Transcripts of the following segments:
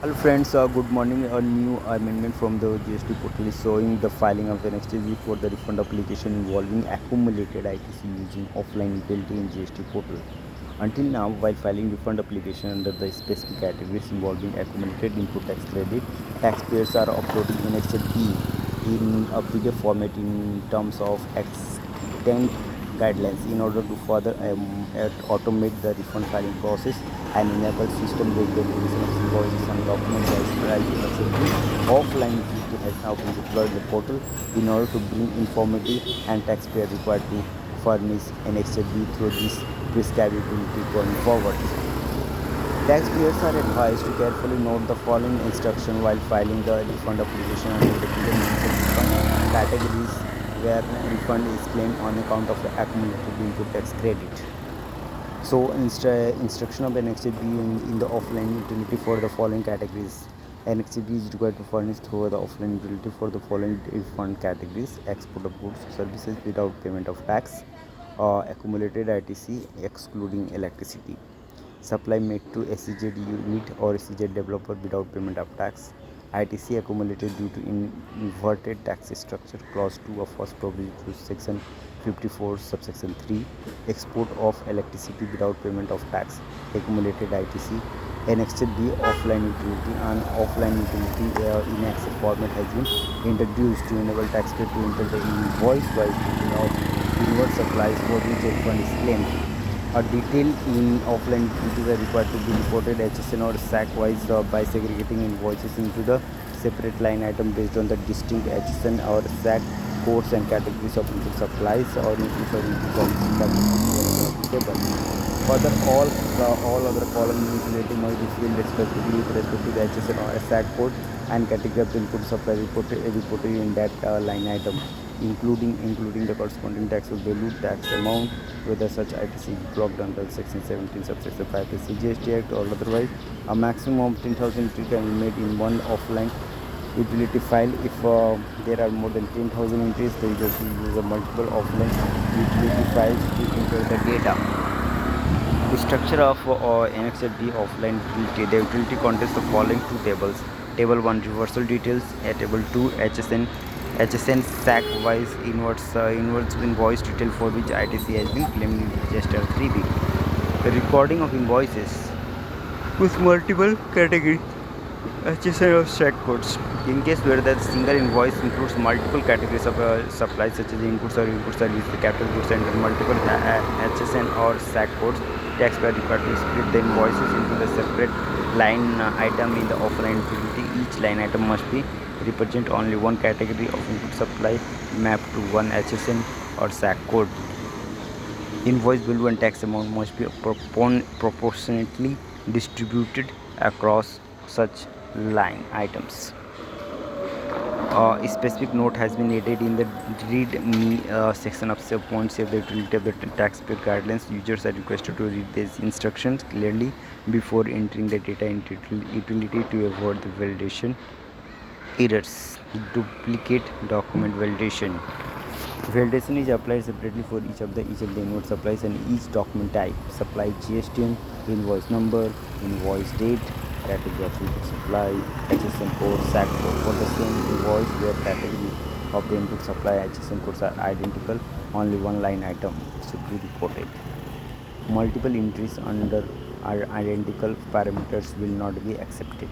Hello friends, good morning. A new amendment from the GST portal is showing the filing of an exchange for the refund application involving accumulated ITC using offline utility in GST portal. Until now, while filing refund application under the specific categories involving accumulated input tax credit, taxpayers are uploading an XZB in a PDF format in terms of extent guidelines in order to further automate the refund filing process and enable system-based verification of invoices and documents as pricing activity. Offline utility has now been deployed in the portal in order to bring informative and taxpayer required to furnish an XZB through this prescribed utility going forward. Taxpayers are advised to carefully note the following instruction while filing the refund application under the given refund categories where refund is claimed on account of the accumulated input tax credit. So, instruction of an XZB in the offline utility for the following categories. An XZB is required to furnish through the offline utility for the following refund categories: export of goods, services without payment of tax, accumulated ITC excluding electricity, supply made to SEZ unit or SEZ developer without payment of tax, ITC accumulated due to inverted tax structure clause 2 of first provision to section 54 subsection 3, export of electricity without payment of tax, accumulated ITC. Annexed B offline utility and offline utility in Excel format has been introduced to enable taxpayer to enter the invoice by printing of inward supplies for which a refund is claimed. A detail in offline utilities are required to be reported HSN or SAC wise by segregating invoices into the separate line item based on the distinct HSN or SAC codes and categories of input supplies or inputs or input services that are applicable. Further, all other column utility must be filled respectively with respect to the HSN or SAC code and category of the input supply reported in that line item, including the corresponding tax value, tax amount, whether such ITC is blocked under Section 17 subsection 5 of the CGST Act or otherwise. A maximum of 10,000 entries can be made in one offline utility file. If there are more than 10,000 entries, the user should use a multiple offline utility files to enter the data. The structure of NXLD offline utility. The utility contains the following two tables. Table 1 reversal details. Table 2 HSN SAC wise inwards invoice detail for which ITC has been claimed in register 3B. The recording of invoices with multiple categories HSN or SAC codes. In case where the single invoice includes multiple categories of supplies such as inputs or input services, the capital goods and multiple HSN or SAC codes, taxpayer required to split the invoices into the separate line item in the offline utility. Each line item must be represent only one category of input supply mapped to one HSN or SAC code. Invoice value and tax amount must be proportionately distributed across such line items. A specific note has been added in the read-me section of point save the utility of the taxpayer guidelines. Users are requested to read these instructions clearly before entering the data into utility to avoid the validation errors. Duplicate document validation. Validation is applied separately for each of the inward supplies and each document type. Supply GSTN, invoice number, invoice date, category of input supply, HSN code, SAC code. For the same invoice where category of the input supply HSN codes are identical, only one line item should be reported. Multiple entries under identical parameters will not be accepted.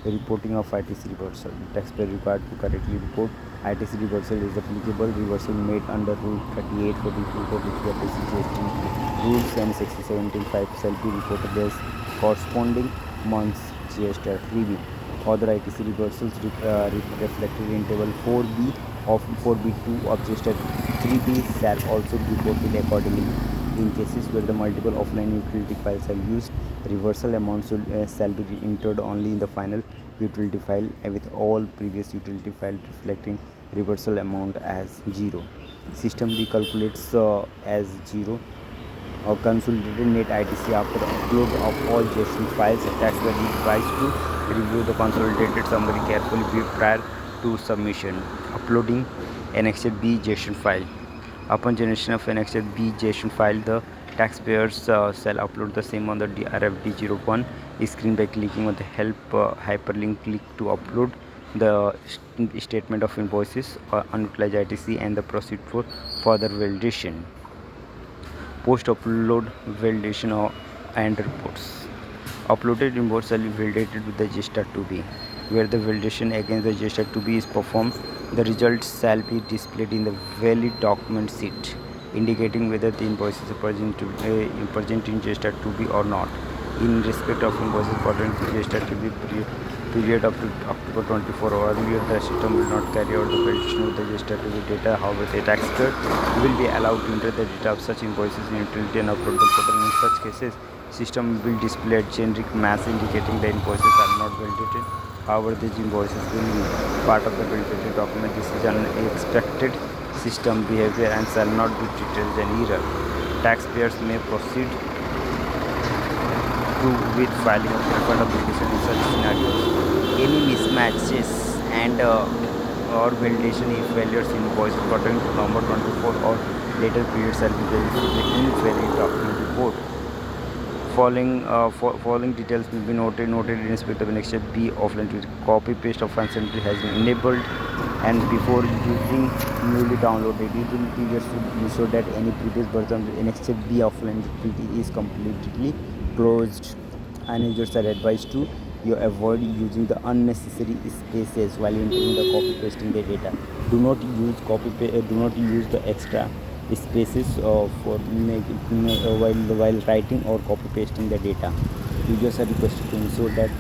Reporting of ITC reversal. Taxpayer required to correctly report ITC reversal is applicable. Reversal made under Rule 38 for the report of the GST rules and Section 17.5 shall be reported as corresponding month's GST 3B. Other ITC reversals reflected in Table 4B of 4B2 of GST 3B shall also be reported accordingly. In cases where the multiple offline utility files are used, reversal amounts shall be entered only in the final utility file with all previous utility files reflecting reversal amount as 0. System recalculates as 0 or consolidated net ITC after upload of all JSON files. Taxpayer is advised to review the consolidated summary carefully prior to submission. Uploading annexed B JSON file. Upon generation of annexed B JSON file, the taxpayers shall upload the same on the DRFD01 screen by clicking on the help hyperlink. Click to upload the statement of invoices or unutilized ITC and the proceed for further validation. Post upload validation and reports. Uploaded invoice shall be validated with the GSTR2B. Where the validation against the GSTR2B is performed, the results shall be displayed in the valid document sheet, indicating whether the invoice is present in GSTR2B or not. In respect of invoices pertaining to GSTR2B period up to October 24 or earlier, the system will not carry out the validation of the GSTR2B data. However, the taxpayer will be allowed to enter the data of such invoices in utility and upload the portal. In such cases, system will display a generic mass indicating the invoices are not validated. However, these invoices will be part of the validated document. This is an expected system behavior and shall not be treated as an error. Taxpayers may proceed with filing of refund application in such scenarios. Any mismatches and or validation if failures in invoices pertaining to November 24 or later periods shall be verified in valid document report. Following details will be noted in respect of Annexure B offline to copy paste of functionality has been enabled, and before using newly downloaded utility should ensure that any previous version of Annexure B offline utility is completely closed, and users are advised to avoid using the unnecessary spaces while entering the copy pasting the data. Do not use do not use the extra spaces while writing or copy pasting the data. Users are requested to ensure that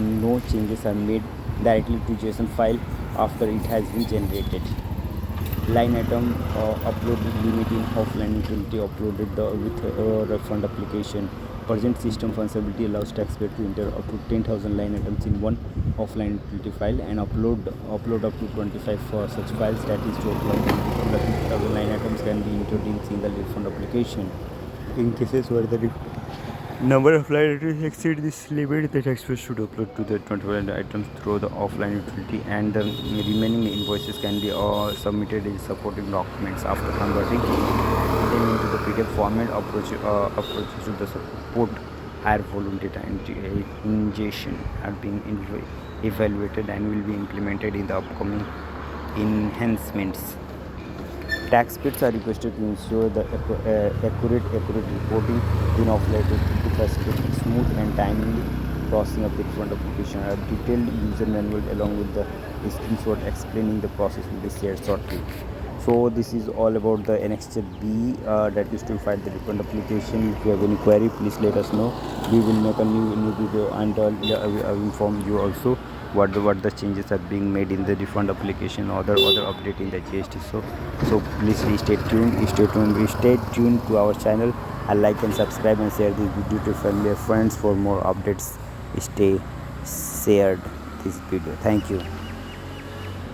no changes are made directly to JSON file after it has been generated. Line item upload limit in offline utility uploaded with refund application. Present system functionality allows taxpayer to enter up to 10,000 line items in one offline utility file and upload up to 25 for such files. That is, total of 20,000 line items can be entered in single refund application. In cases where the number of line items exceed this limit, the taxpayer should upload to the 25 items through the offline utility, and the remaining invoices can be submitted as supporting documents. After converting them into the PDF format, approaches to the support higher volume data ingestion are being evaluated and will be implemented in the upcoming enhancements. Taxpayers are requested to ensure the accurate reporting in offline to facilitate smooth and timely processing of the refund application. A detailed user manual along with the screenshot explaining the process will be shared shortly. So this is all about the Annexure B that used to file the refund application. If you have any query, please let us know. We will make a new video, and I will inform you also what the changes are being made in the refund application or other update in the GST. So please stay tuned to our channel, and like and subscribe and share this video to family and friends for more updates. Stay shared this video. Thank you.